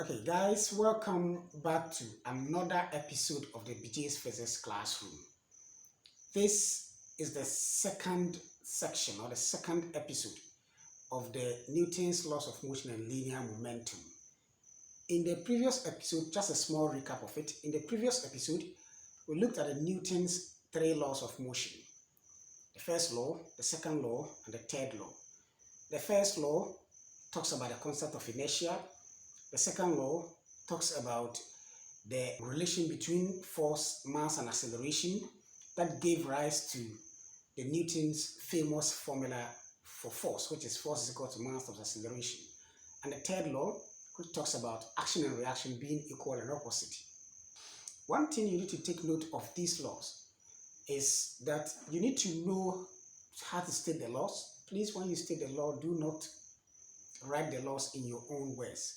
Okay, guys, welcome back to another episode of the BJ's Physics Classroom. This is the second section or the second episode of the Newton's laws of motion and linear momentum. In the previous episode, just a small recap of it. In the previous episode, we looked at the Newton's three laws of motion: the first law, the second law, and the third law. The first law talks about the concept of inertia. The second law talks about the relation between force, mass, and acceleration that gave rise to the Newton's famous formula for force, which is force is equal to mass times acceleration. And the third law, which talks about action and reaction being equal and opposite. One thing you need to take note of these laws is that you need to know how to state the laws. Please, when you state the law, do not write the laws in your own words.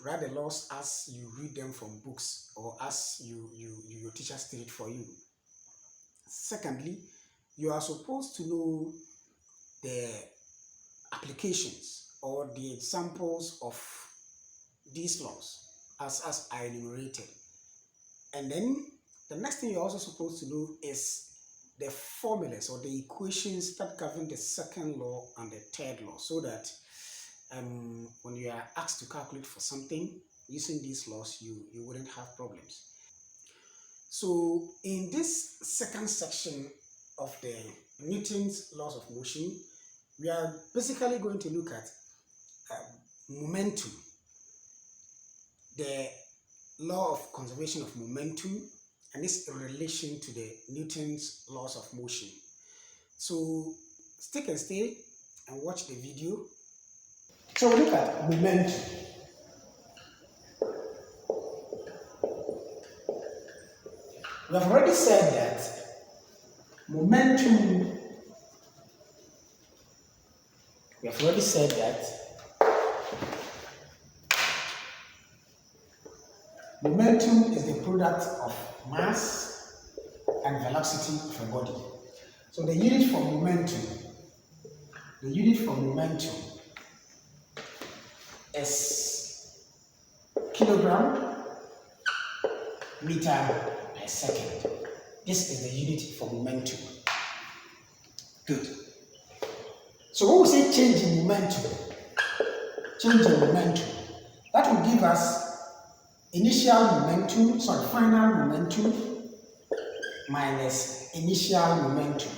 Write the laws as you read them from books or as your teacher state it for you. Secondly, you are supposed to know the applications or the examples of these laws as I enumerated. And then the next thing you're also supposed to know is the formulas or the equations that govern the second law and the third law, so that when you are asked to calculate for something using these laws, you wouldn't have problems. So in this second section of the Newton's laws of motion, we are basically going to look at momentum, the law of conservation of momentum, and its relation to the Newton's laws of motion. So stick and stay and watch the video. So we look at momentum. We have already said that momentum is the product of mass and velocity of a body. So the unit for momentum is kilogram meter per second. This is the unit for momentum. Good. So when we say change in momentum, that will give us final momentum minus initial momentum.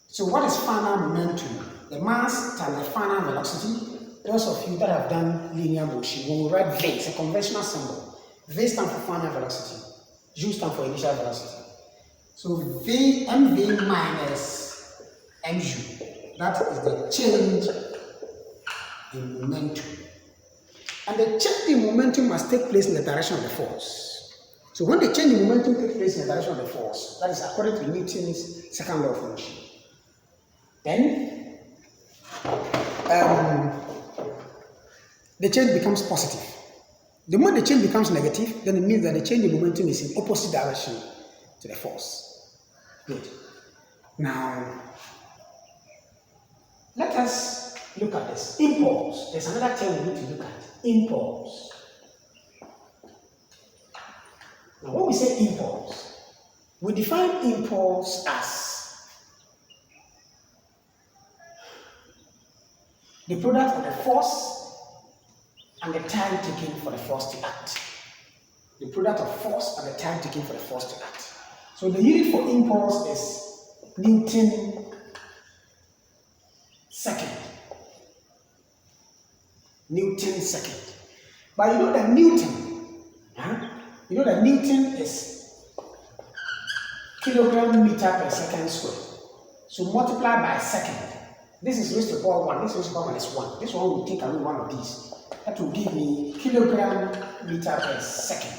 So what is final momentum? The mass times the final velocity. Those of you that have done linear motion, when we write V, it's a conventional symbol. V stands for final velocity, U stands for initial velocity. So mv minus mu, that is the change in momentum. And the change in momentum must take place in the direction of the force. So when the change in momentum takes place in the direction of the force, that is according to Newton's second law of motion, then the change becomes positive. The moment the change becomes negative, then it means that the change in momentum is in opposite direction to the force. Good. Now, let us look at this. Impulse. There's another term we need to look at. Impulse. Now, when we say impulse, we define impulse as the product of the force and the time taken for the force to act. The product of force and the time taken for the force to act. So the unit for impulse is Newton second. But you know that Newton is kilogram meter per second squared. So multiply by second. This is raised to the power 1, this is raised to the power minus 1. This one will take away one of these. That will give me kilogram meter per second.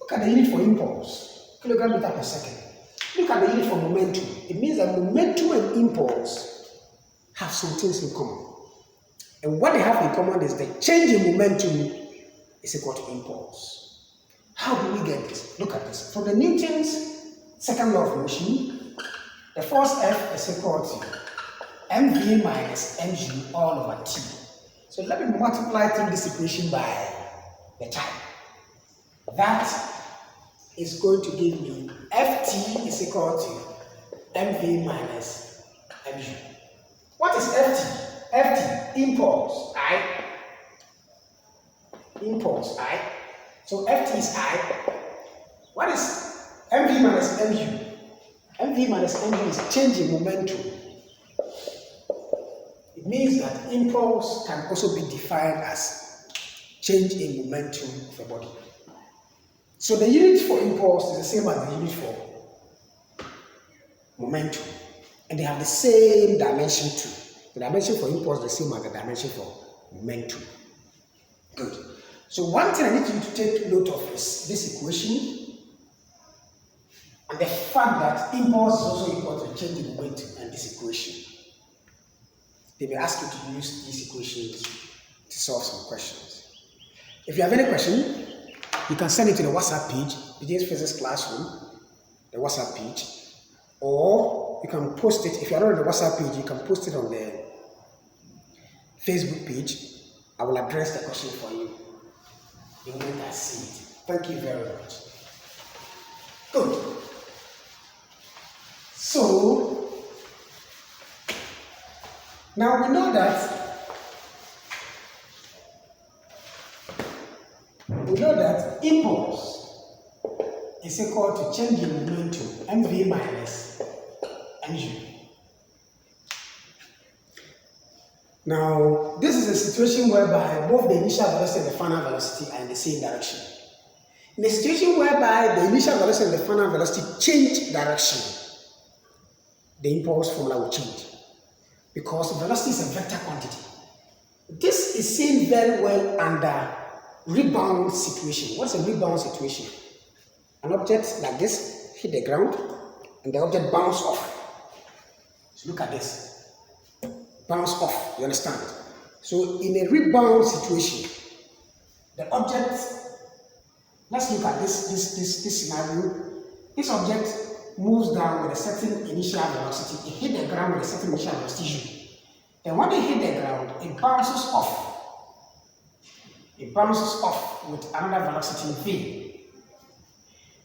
Look at the unit for impulse, kilogram meter per second. Look at the unit for momentum. It means that momentum and impulse have some things in common. And what they have in common is the change in momentum is equal to impulse. How do we get this? Look at this. From the Newton's second law of motion, the force F is equal to mv minus mu all over t. So let me multiply through this equation by the time. That is going to give me Ft is equal to mv minus mu. What is Ft? Ft, impulse, I. Impulse, I. So Ft is I. What is mv minus mu? mv minus mu is change in momentum. It means that impulse can also be defined as change in momentum of a body. So the unit for impulse is the same as the unit for momentum. And they have the same dimension too. The dimension for impulse is the same as the dimension for momentum. Good. So one thing I need you to take note of is this equation and the fact that impulse is also equal to change in momentum and this equation. They may ask you to use these equations to solve some questions. If you have any question, you can send it to the WhatsApp page, BJ's Physics Classroom, the WhatsApp page, or you can post it. If you are not on the WhatsApp page, you can post it on the Facebook page. I will address the question for you the moment I see it. Thank you very much. Good. So, now we know that impulse is equal to change in momentum, mv minus mu. Now, this is a situation whereby both the initial velocity and the final velocity are in the same direction. In a situation whereby the initial velocity and the final velocity change direction, the impulse formula will change because velocity is a vector quantity. This is seen very well under rebound situation. What's a rebound situation? An object like this hit the ground and the object bounce off. So look at this. Bounce off, you understand? So in a rebound situation, the object, let's look at this scenario. This object moves down with a certain initial velocity. It hit the ground with a certain initial velocity u. Then when it hit the ground, it bounces off. It bounces off with another velocity v.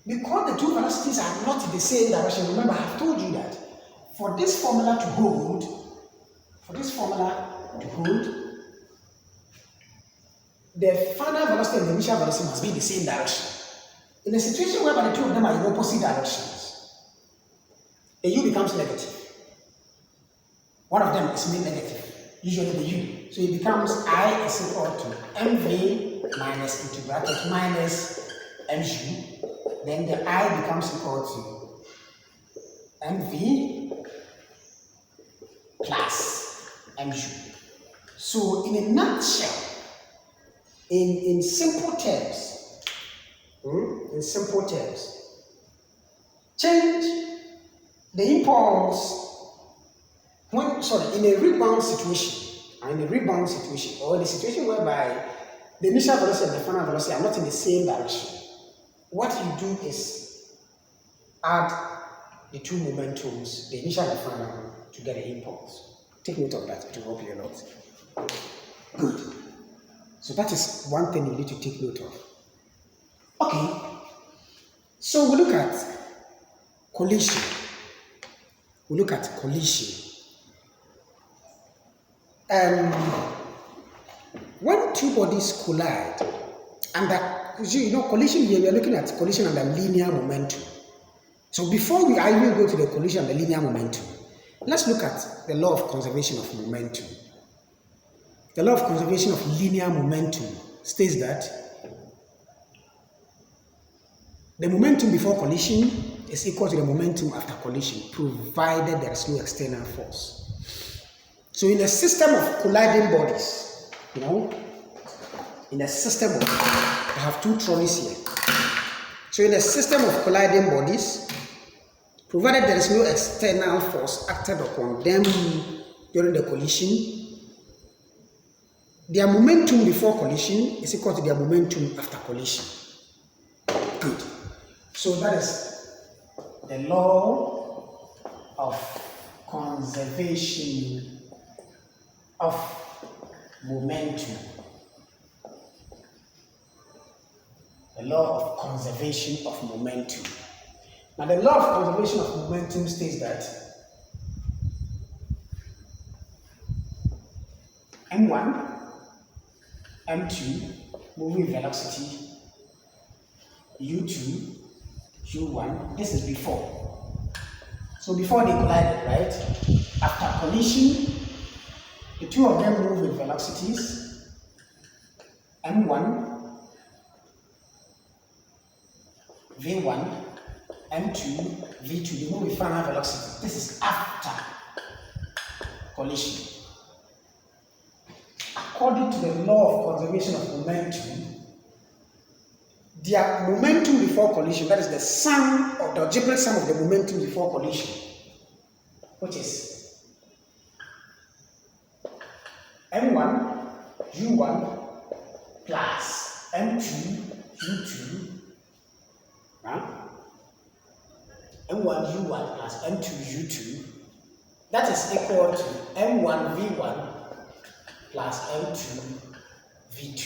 Because the two velocities are not in the same direction, remember I have told you that for this formula to hold, the final velocity and the initial velocity must be in the same direction. In a situation whereby the two of them are in opposite directions, the u becomes negative. One of them is made negative, usually the u. So it becomes I is equal to mv minus into bracket minus mu. Then the I becomes equal to mv plus mu. So in a nutshell, in simple terms, change the impulse in a rebound situation, or in a situation whereby the initial velocity and the final velocity are not in the same direction, what you do is add the two momentums, the initial and the final, to get an impulse. Take note of that, it will help you a lot. Good. So that is one thing you need to take note of. Okay. So we look at collision. When two bodies collide, collision here, we are looking at collision under linear momentum. So before we even go to the collision under linear momentum, let's look at the law of conservation of momentum. The law of conservation of linear momentum states that the momentum before collision is equal to the momentum after collision, provided there is no external force. So in a system of colliding bodies, I have two trolleys here. So in a system of colliding bodies, provided there is no external force acted upon them during the collision, their momentum before collision is equal to their momentum after collision. Good. So that is the law of conservation of momentum. The law of conservation of momentum. Now, the law of conservation of momentum states that m1, m2, moving velocity, u2, u1, this is before. So before they collided, right? After collision, the two of them move with velocities m1, v1, m2, v2, they move with final velocity. This is after collision. According to the law of conservation of momentum, their momentum before collision, that is the sum or the algebraic sum of the momentum before collision, which is m1 u1 plus m2 u2, right? m1 u1 plus m2 u2, that is equal to m1 v1 plus m2 v2.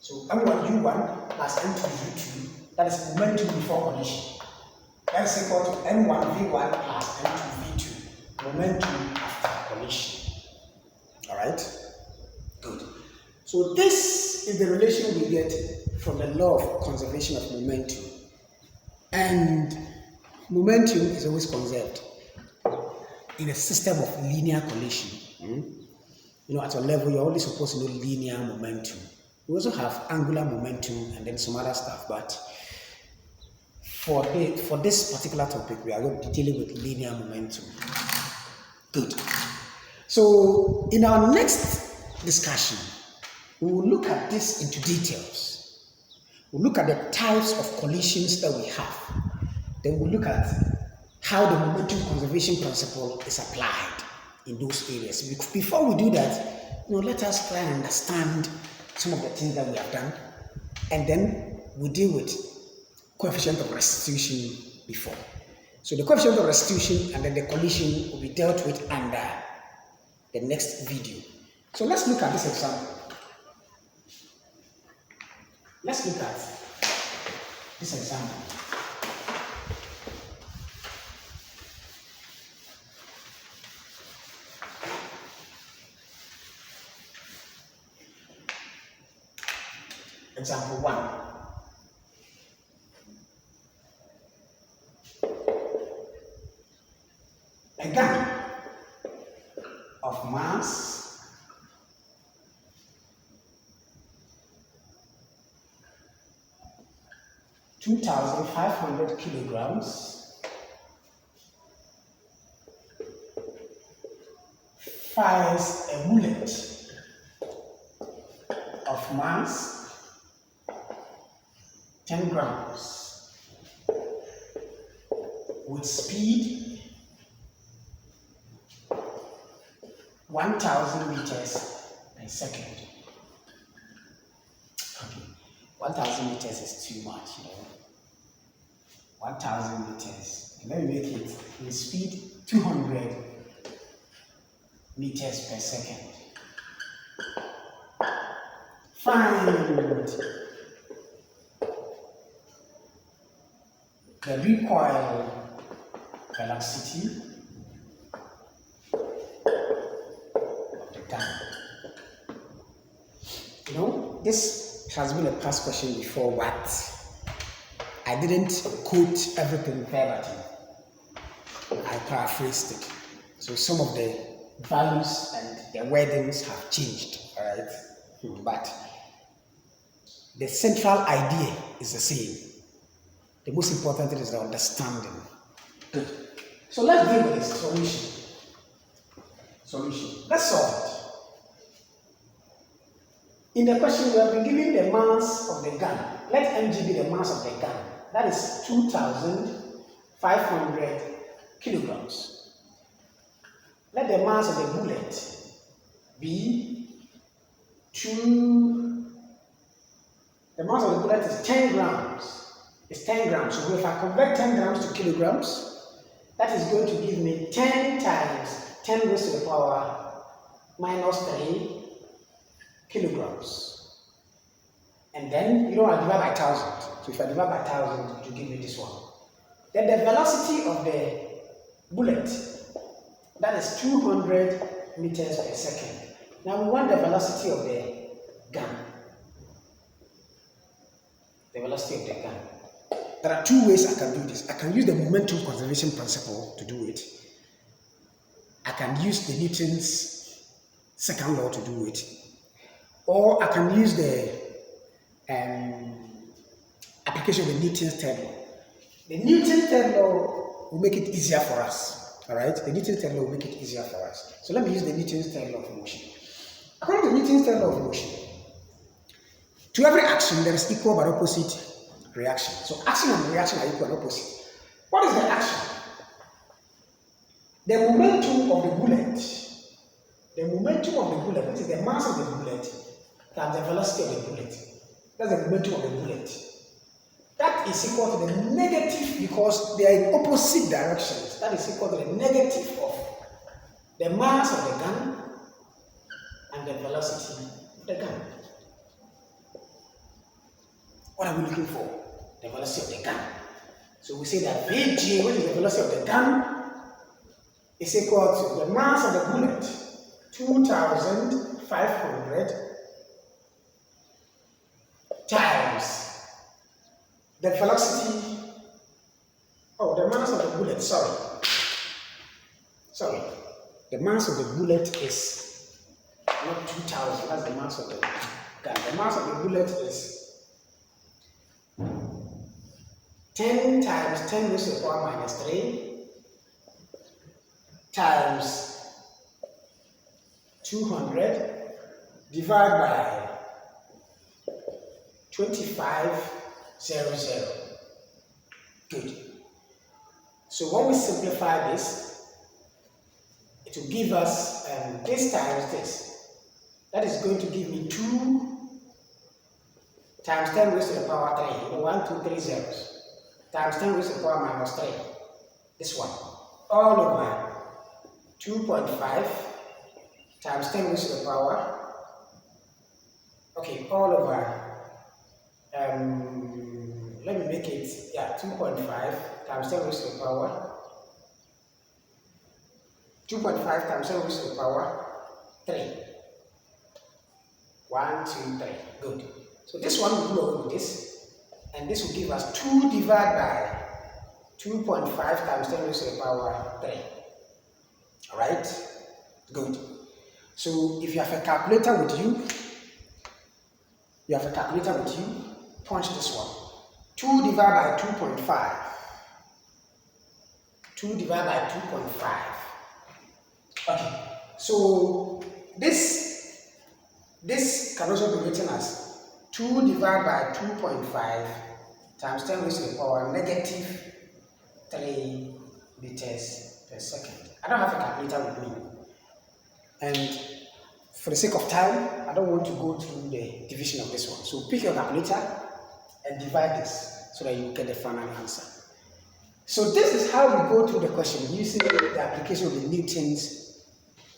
So m1 u1 plus m2 u2, that is momentum before collision. That is equal to m1 v1 plus m2 v2, momentum after collision. Alright? Good. So this is the relation we get from the law of conservation of momentum. And momentum is always conserved in a system of linear collision. You know, at your level, you're only supposed to know linear momentum. We also have angular momentum and then some other stuff, but for this particular topic, we are going to be dealing with linear momentum. Good. So in our next discussion, we will look at this into details. We'll look at the types of collisions that we have. Then we'll look at how the momentum conservation principle is applied in those areas. Before we do that, let us try and understand some of the things that we have done, and then we deal with coefficient of restitution before. So the coefficient of restitution and then the collision will be dealt with under the next video. So let's look at this example. Let's look at this example. Example 1. A gun of mass 2,500 kilograms fires a bullet of mass 10 grams with speed 1,000 meters per second. Okay, 1,000 meters is too much, 1,000 meters. And let me make it with speed 200 meters per second. Find the recoil velocity of the gun. This has been a past question before, but I didn't quote everything verbatim. I paraphrased it. So some of the values and the wordings have changed, alright? But the central idea is the same. The most important thing is the understanding. Good. So let's deal with this solution. Let's solve it. In the question, we have been given the mass of the gun. Let mg be the mass of the gun. That is 2,500 kilograms. Let the mass of the bullet be the mass of the bullet is 10 grams. It's 10 grams. So if I convert 10 grams to kilograms, that is going to give me 10 times 10 raised to the power minus 3 kilograms. And then, I divide by 1,000. So if I divide by 1,000, it will give me this one. Then the velocity of the bullet, that is 200 meters per second. Now we want the velocity of the gun. The velocity of the gun. There are two ways I can do this. I can use the momentum conservation principle to do it. I can use the Newton's second law to do it. Or I can use the application of the Newton's third law. The Newton's third law will make it easier for us. Alright? The Newton's third law will make it easier for us. So let me use the Newton's third law of motion. According to Newton's third law of motion, to every action there is equal but opposite reaction. So action and reaction are equal and opposite. What is the action? The momentum of the bullet, which is the mass of the bullet, times the velocity of the bullet. That's the momentum of the bullet. That is equal to the negative, because they are in opposite directions. That is equal to the negative of the mass of the gun and the velocity of the gun. What are we looking for? The velocity of the gun. So we say that Vg, which is the velocity of the gun, is equal to the mass of the bullet, 2,500 times the velocity, the mass of the bullet, the mass of the bullet is not 2,000, that's the mass of the gun. The mass of the bullet is 10 times 10 raised to the power minus 3 times 200 divided by 2500. Good. So when we simplify this, it will give us this times this. That is going to give me 2 times 10 raised to the power 3. 1, 2, 3 zeros. Times 10 raised to the power minus 3. This one. All over 2.5 times 10 raised to the power. Okay, all over. Let me make it, 2.5 times 10 raised to the power. 2.5 times 10 raised to the power 3. 1, 2, 3. Good. So this one will go over with this, and this will give us 2 divided by 2.5 times 10 raised to the power 3. Alright? Good. So if you have a calculator with you, punch this one. 2 divided by 2.5. 2 divided by 2.5. Okay. So this can also be written as 2 divided by 2.5 times 10 raised to the power negative 3 meters per second. I don't have a calculator with me. And for the sake of time, I don't want to go through the division of this one. So pick your calculator and divide this so that you get the final answer. So this is how we go through the question using the application of the Newton's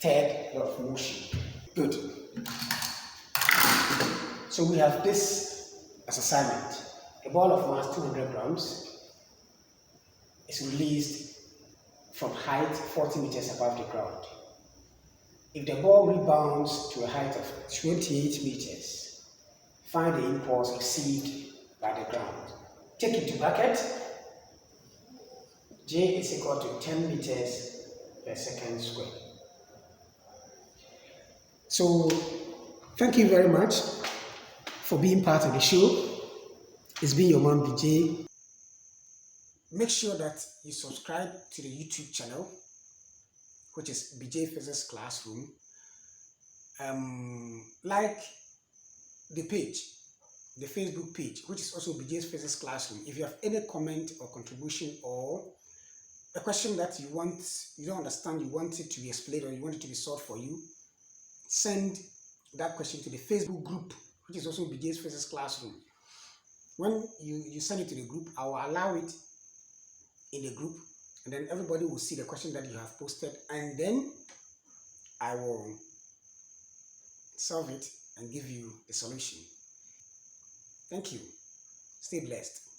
third law of motion. Good. So we have this as assignment. A ball of mass 200 grams is released from height 40 meters above the ground. If the ball rebounds to a height of 28 meters, find the impulse received by the ground. Take it to bracket. J is equal to 10 meters per second squared. So, thank you very much for being part of the show. It's been your man BJ. Make sure that you subscribe to the YouTube channel, which is BJ Physics Classroom. Like the page, the Facebook page, which is also BJ's Physics Classroom. If you have any comment or contribution or a question that you don't understand, you want it to be explained or you want it to be solved for you, send that question to the Facebook group, which is also BJ's Physics Classroom. When you send it to the group, I will allow it in the group, and then everybody will see the question that you have posted, and then I will solve it and give you the solution. Thank you. Stay blessed.